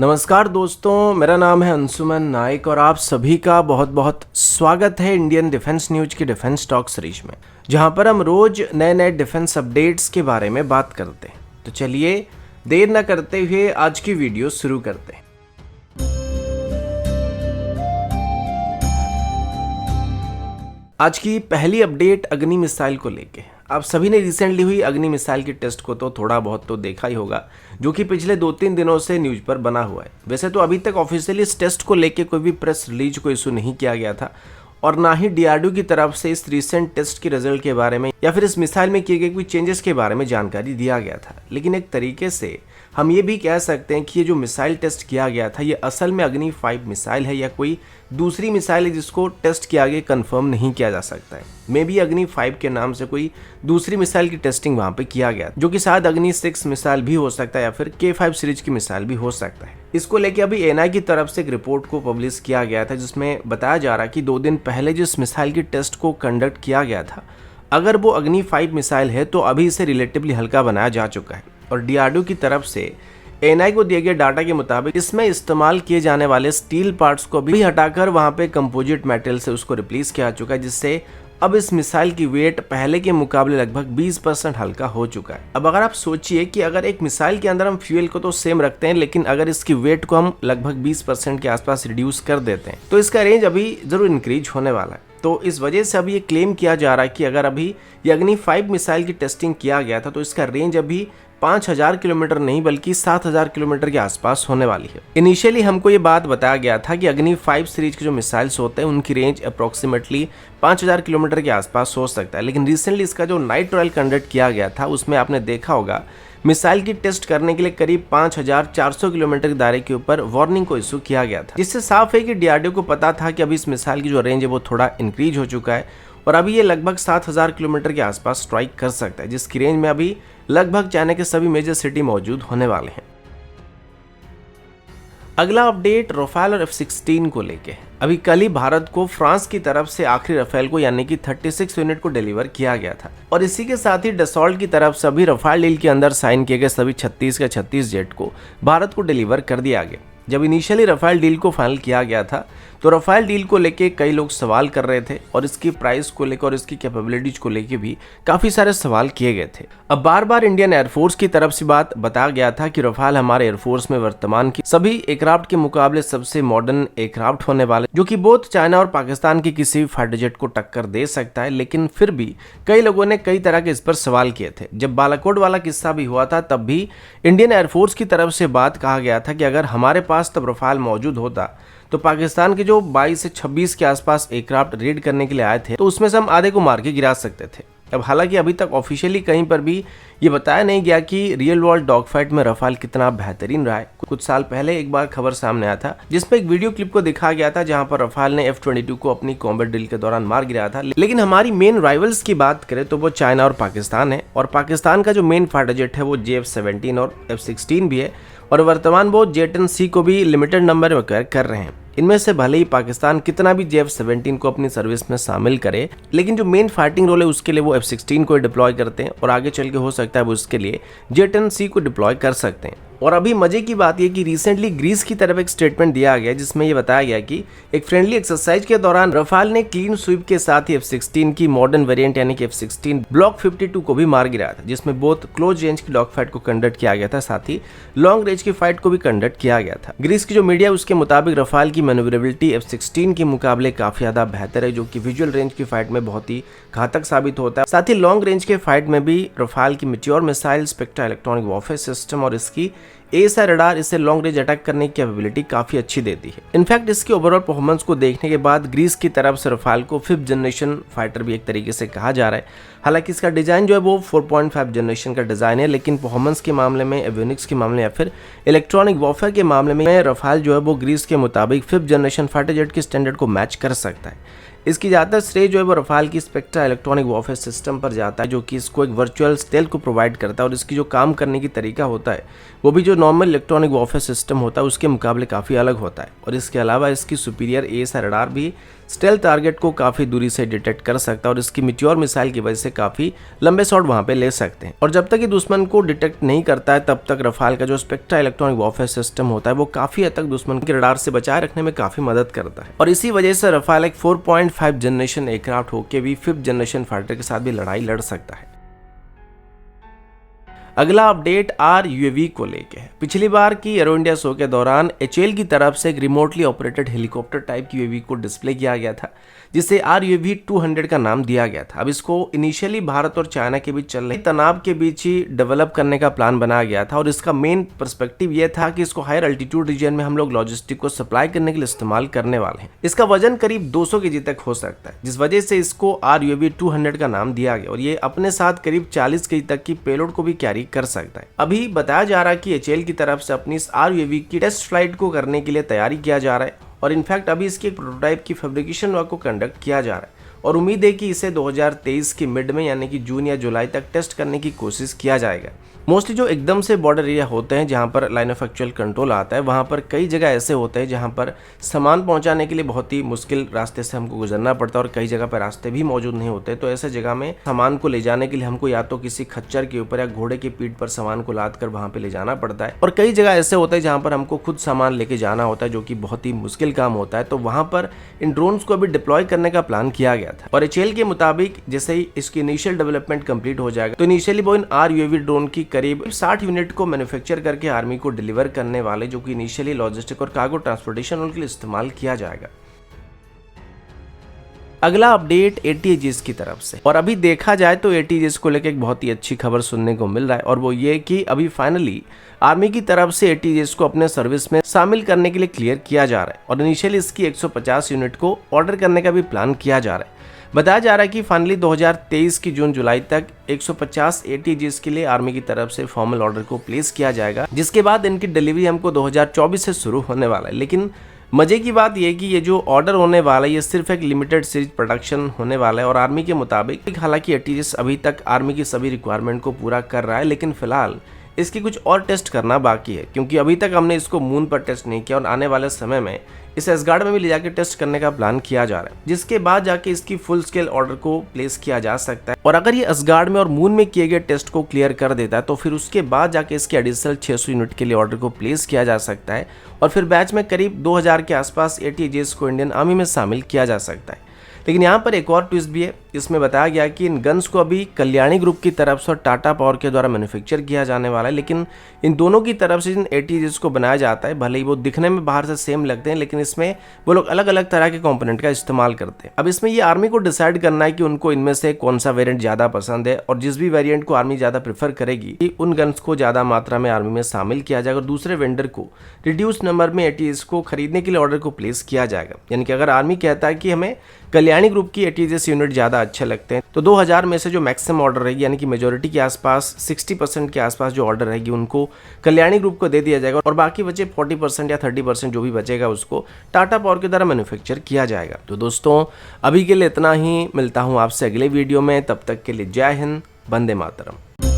नमस्कार दोस्तों, मेरा नाम है अंशुमन नाइक और आप सभी का बहुत बहुत स्वागत है इंडियन डिफेंस न्यूज की डिफेंस टॉक सीरीज में, जहां पर हम रोज नए नए डिफेंस अपडेट्स के बारे में बात करते हैं। तो चलिए देर न करते हुए आज की वीडियो शुरू करते हैं। आज की पहली अपडेट अग्नि मिसाइल को लेके। आप सभी ने रिसेंटली हुई अग्नि मिसाइल की टेस्ट को तो थोड़ा बहुत तो देखा ही होगा, जो कि पिछले 2-3 दिनों से न्यूज पर बना हुआ है। वैसे तो अभी तक ऑफिशियली इस टेस्ट को लेके कोई भी प्रेस रिलीज को इशू नहीं किया गया था और ना ही डीआरडीओ की तरफ से इस रिसेंट टेस्ट के रिजल्ट के बारे में या फिर इस मिसाइल में किए गए कोई चेंजेस के बारे में जानकारी दिया गया था। लेकिन एक तरीके से हम ये भी कह सकते हैं कि ये जो मिसाइल टेस्ट किया गया था ये असल में अग्नि 5 मिसाइल है या कोई दूसरी मिसाइल है जिसको टेस्ट किया गया कंफर्म नहीं किया जा सकता है। मे बी अग्नि 5 के नाम से कोई दूसरी मिसाइल की टेस्टिंग वहां पे किया गया, जो कि शायद अग्नि 6 मिसाइल भी हो सकता है या फिर K5 सीरीज की मिसाइल भी हो सकता है। इसको लेके अभी एएनआई की तरफ से एक रिपोर्ट को पब्लिश किया गया था, जिसमें बताया जा रहा है कि 2 दिन पहले जिस मिसाइल की टेस्ट को कंडक्ट किया गया था, अगर वो अग्नि 5 मिसाइल है तो अभी इसे रिलेटिवली हल्का बनाया जा चुका है। और डीआरडीओ की तरफ से एएनआई को दिए गए डाटा के मुताबिक इसमें इस्तेमाल किए जाने वाले स्टील पार्ट्स को भी हटाकर वहां पे कंपोजिट मेटल से उसको रिप्लेस किया चुका है, जिससे अब इस मिसाइल की वेट पहले के मुकाबले लगभग 20% हल्का हो चुका है। अब अगर आप सोचिए कि अगर एक मिसाइल के अंदर हम फ्यूल को तो सेम रखते हैं, लेकिन अगर इसकी वेट को हम लगभग 20% के आसपास रिड्यूस कर देते हैं तो इसका रेंज अभी जरूर इंक्रीज होने वाला है। तो इस वजह से अभी ये क्लेम किया जा रहा है कि अगर अभी ये अग्नि 5 मिसाइल की टेस्टिंग किया गया था तो इसका रेंज अभी 5000 किलोमीटर नहीं बल्कि 7000 किलोमीटर के आसपास होने वाली है। इनिशियली हमको ये बात बताया गया था कि अग्नि 5 सीरीज के जो मिसाइल्स होते हैं उनकी रेंज अप्रोक्सीमेटली 5000 किलोमीटर के आसपास हो सकता है, लेकिन रिसेंटली इसका जो नाइट ट्रायल कंडक्ट किया गया था उसमें आपने देखा होगा मिसाइल की टेस्ट करने के लिए करीब 5400 किलोमीटर के दायरे के ऊपर वार्निंग को इशू किया गया था, जिससे साफ है कि डीआरडीओ को पता था कि अभी इस मिसाइल की जो रेंज है वो थोड़ा इंक्रीज हो चुका है और अभी ये लगभग 7000 किलोमीटर के आसपास स्ट्राइक कर सकता है, जिसकी रेंज में अभी लगभग चाइना के सभी मेजर सिटी मौजूद होने वाले हैं। अगला अपडेट रफाल और F-16 को लेके। अभी कल ही भारत को फ्रांस की तरफ से आखिरी रफेल को यानी कि 36 यूनिट को डिलीवर किया गया था और इसी के साथ ही डसॉल्ट की तरफ से अभी रफाल डील के अंदर साइन किए गए सभी 36 के 36 जेट को भारत को डिलीवर कर दिया गया। जब इनिशियली रफाल डील को फाइनल किया गया था तो रफाल डील को लेके कई लोग सवाल कर रहे थे और इसकी प्राइस को लेकर और इसकी कैपेबिलिटीज को लेके भी काफी सारे सवाल किए गए थे। अब बार बार इंडियन एयरफोर्स की तरफ से बात बताया गया था कि रफाल हमारे एयरफोर्स में वर्तमान की सभी एयरक्राफ्ट के मुकाबले सबसे मॉडर्न एयरक्राफ्ट होने वाले, जो कि बोथ चाइना और पाकिस्तान की किसी भी फाइटर जेट को टक्कर दे सकता है। लेकिन फिर भी कई लोगों ने कई तरह के इस पर सवाल किए थे। जब बालाकोट वाला किस्सा भी हुआ था तब भी इंडियन एयरफोर्स की तरफ से बात कहा गया था कि अगर हमारे पास तब रफाल मौजूद होता तो पाकिस्तान के जो 22 से 26 के आसपास एयरक्राफ्ट रेड करने के लिए आए थे तो उसमें से हम आधे को मार के गिरा सकते थे। अब हालांकि अभी तक ऑफिशियली कहीं पर भी ये बताया नहीं गया कि रियल वर्ल्ड डॉग फाइट में रफाल कितना बेहतरीन रहा है। कुछ साल पहले एक बार खबर सामने आया था जिसमें एक वीडियो क्लिप को दिखाया गया था जहां पर रफाल ने F-22 को अपनी कॉम्बैट ड्रिल के दौरान मार गिराया था। लेकिन हमारी मेन राइवल्स की बात करें तो वो चाइना और पाकिस्तान है और पाकिस्तान का जो मेन फाइटर जेट है वो JF-17 और F-16 भी है और वर्तमान वो J-10C को भी लिमिटेड नंबर में कर रहे हैं। इनमें से भले ही पाकिस्तान कितना भी JF-17 को अपनी सर्विस में शामिल करे, लेकिन जो मेन फाइटिंग रोल है उसके लिए वो F-16 को डिप्लॉय करते हैं और आगे चल के हो सकता है वो उसके लिए J-10C को डिप्लॉय कर सकते हैं। और अभी मजे की बात यह कि रिसेंटली ग्रीस की तरफ एक स्टेटमेंट दिया गया जिसमें यह बताया गया कि एक फ्रेंडली एक्सरसाइज के दौरान रफाल ने क्लीन स्वीप के साथ ही F-16 की मॉडर्न वेरिएंट यानी कि F-16 ब्लॉक 52 को भी मार गिराया था, जिसमें बहुत क्लोज रेंज की डॉग फाइट को कंडक्ट किया गया था, साथ ही लॉन्ग रेंज की फाइट को भी कंडक्ट किया गया था। ग्रीस की जो मीडिया उसके मुताबिक रफाल की मैन्यूवरेबिलिटी F-16 के मुकाबले काफी ज्यादा बेहतर है, जो कि विजुअल रेंज की फाइट में बहुत ही घातक साबित होता है। साथ ही लॉन्ग रेंज के फाइट में भी रफाल की mature missile spectra electronic warfare system और इसकी एएसआई रडार इसे लॉन्ग रेंज अटैक करने की कैपेबिलिटी काफी अच्छी देती है। इनफैक्ट इसकी ओवरऑल परफॉर्मेंस को देखने के बाद ग्रीस की तरफ से रफाल को 5th जनरेशन फाइटर भी एक तरीके से कहा जा रहा है। हालांकि इसका डिजाइन जो है वो 4.5 जनरेशन का डिजाइन है, लेकिन परफॉर्मेंस के मामले में, एवियोनिक्स के मामले या फिर इलेक्ट्रॉनिक वॉरफेयर के मामले में रफाल जो है वो ग्रीस के मुताबिक 5th जनरेशन फाइटर जेट के स्टैंडर्ड को मैच कर सकता है। इसकी ज़्यादातर श्रेय जो है वो रफाल की स्पेक्ट्रा इलेक्ट्रॉनिक वॉरफेयर सिस्टम पर जाता है, जो कि इसको एक वर्चुअल स्टेल्थ को प्रोवाइड करता है और इसकी जो काम करने की तरीका होता है वो भी जो नॉर्मल इलेक्ट्रॉनिक वॉरफेयर सिस्टम होता है उसके मुकाबले काफ़ी अलग होता है। और इसके अलावा इसकी सुपीरियर AESA रडार भी स्टेल्थ टारगेट को काफ़ी दूरी से डिटेक्ट कर सकता है और इसकी मिट्योर मिसाइल की वजह से काफ़ी लंबे शॉट वहाँ पे ले सकते हैं। और जब तक ये दुश्मन को डिटेक्ट नहीं करता है तब तक रफाल का जो स्पेक्ट्रा इलेक्ट्रॉनिक वॉरफेयर सिस्टम होता है वो काफ़ी हद तक दुश्मन के रडार से बचाए रखने में काफ़ी मदद करता है। और इसी वजह से रफाल एक 4.5 जनरेशन एयरक्राफ्ट होकर भी 5th जनरेशन फाइटर के साथ भी लड़ाई लड़ सकता है। अगला अपडेट RUAV को लेके है। पिछली बार की एरो इंडिया शो के दौरान HAL की तरफ से एक रिमोटली ऑपरेटेड हेलीकॉप्टर टाइप की UAV को डिस्प्ले किया गया था जिसे RUAV 200 का नाम दिया गया था। अब इसको इनिशियली भारत और चाइना के बीच चल रहे तनाव के बीच ही डेवलप करने का प्लान बनाया गया था और इसका मेन पर्सपेक्टिव ये था कि इसको हायर अल्टीट्यूड रीजन में हम लोग लॉजिस्टिक को सप्लाई करने के लिए इस्तेमाल करने वाले हैं। इसका वजन करीब 200 kg तक हो सकता है, जिस वजह से इसको RUAV 200 का नाम दिया गया और ये अपने साथ करीब 40 kg तक की पेलोड को भी कैरी कर सकता है। अभी बताया जा रहा है कि HAL की तरफ से अपनी इस RUAV की टेस्ट फ्लाइट को करने के लिए तैयारी किया जा रहा है और इनफैक्ट अभी इसके एक प्रोटोटाइप की फैब्रिकेशन वर्क को कंडक्ट किया जा रहा है और उम्मीद है कि इसे 2023 की मिड में यानी कि जून या जुलाई तक टेस्ट करने की कोशिश किया जाएगा। मोस्टली जो एकदम से बॉर्डर एरिया होते हैं जहां पर लाइन ऑफ एक्चुअल कंट्रोल आता है वहां पर कई जगह ऐसे होते हैं जहां पर सामान पहुंचाने के लिए बहुत ही मुश्किल रास्ते से हमको गुजरना पड़ता है और कई जगह पर रास्ते भी मौजूद नहीं होते। तो ऐसे जगह में सामान को ले जाने के लिए हमको या तो किसी खच्चर के ऊपर या घोड़े की पीठ पर सामान को लाद कर वहां पे ले जाना पड़ता है और कई जगह ऐसे होते हैं जहां पर हमको खुद सामान लेके जाना होता है जो कि बहुत ही मुश्किल काम होता है। तो वहां पर इन ड्रोन्स को अभी डिप्लॉय करने का प्लान किया गया था और HAL के मुताबिक जैसे ही इसकी इनिशियल डेवलपमेंट कंप्लीट हो जाएगा तो इनिशियली वो इन RUAV ड्रोन की करीब 60 यूनिट को मैन्युफैक्चर करके आर्मी को डिलीवर करने वाले जो कि इनिशियली लॉजिस्टिक और कार्गो ट्रांसपोर्टेशन के लिए इस्तेमाल किया जाएगा। अगला अपडेट ATAGS की तरफ से और अभी देखा जाए तो ATAGS को लेकर एक बहुत ही अच्छी खबर सुनने को मिल रहा है और वो ये कि अभी फाइनली आर्मी की तरफ से ATAGS को अपने सर्विस में शामिल करने के लिए क्लियर किया जा रहा है और इनिशियली इसकी 150 यूनिट को ऑर्डर करने का भी प्लान किया जा रहा है। बताया जा रहा है कि फाइनली 2023 की जून जुलाई तक 150 ATAGS के लिए आर्मी की तरफ से फॉर्मल ऑर्डर को प्लेस किया जाएगा, जिसके बाद इनकी डिलीवरी हमको 2024 से शुरू होने वाला है। लेकिन मजे की बात यह कि ये जो ऑर्डर होने वाला है ये सिर्फ एक लिमिटेड सीरीज प्रोडक्शन होने वाला है और आर्मी के मुताबिक हालांकि ATAGS अभी तक आर्मी की सभी रिक्वायरमेंट को पूरा कर रहा है लेकिन फिलहाल इसकी कुछ और टेस्ट करना बाकी है क्योंकि अभी तक हमने इसको मून पर टेस्ट नहीं किया और आने वाले समय में इस एसगार्ड में भी ले जाकर टेस्ट करने का प्लान किया जा रहा है, जिसके बाद जाके इसकी फुल स्केल ऑर्डर को प्लेस किया जा सकता है। और अगर ये एसगार्ड में और मून में किए गए टेस्ट को क्लियर कर देता है तो फिर उसके बाद जाके इसके एडिशनल 600 यूनिट के लिए ऑर्डर को प्लेस किया जा सकता है और फिर बैच में करीब 2000 के आसपास ATAGS को इंडियन आर्मी में शामिल किया जा सकता है। लेकिन यहाँ पर एक और ट्विस्ट भी है, इसमें बताया गया कि इन गन्स को अभी कल्याणी ग्रुप की तरफ से और टाटा पावर के द्वारा मैन्युफैक्चर किया जाने वाला है, लेकिन इन दोनों की तरफ से जिन ATAGS को बनाया जाता है भले ही वो दिखने में बाहर से सेम लगते हैं लेकिन इसमें वो लोग अलग अलग तरह के कंपोनेंट का इस्तेमाल करते हैं। अब इसमें ये आर्मी को डिसाइड करना है कि उनको इनमें से कौन सा वेरिएंट ज़्यादा पसंद है और जिस भी वेरिएंट को आर्मी ज़्यादा प्रेफर करेगी उन गन्स को ज़्यादा मात्रा में आर्मी में शामिल किया जाएगा और दूसरे वेंडर को रिड्यूस नंबर में ATAGS को खरीदने के लिए ऑर्डर को प्लेस किया जाएगा। यानी कि अगर आर्मी कहता है कि हमें कल्याणी ग्रुप की ATAGS यूनिट ज़्यादा अच्छे लगते हैं तो 2000 में से जो मैक्सिमम ऑर्डर रहेगी यानी कि मेजोरिटी के आसपास 60% के आसपास जो ऑर्डर रहेगी उनको कल्याणी ग्रुप को दे दिया जाएगा और बाकी बचे 40% या 30% जो भी बचेगा उसको टाटा पावर के द्वारा मैन्युफैक्चर किया जाएगा। तो दोस्तों अभी के लिए इतना ही, मिलता हूँ आपसे अगले वीडियो में, तब तक के लिए जय हिंद, वंदे मातरम।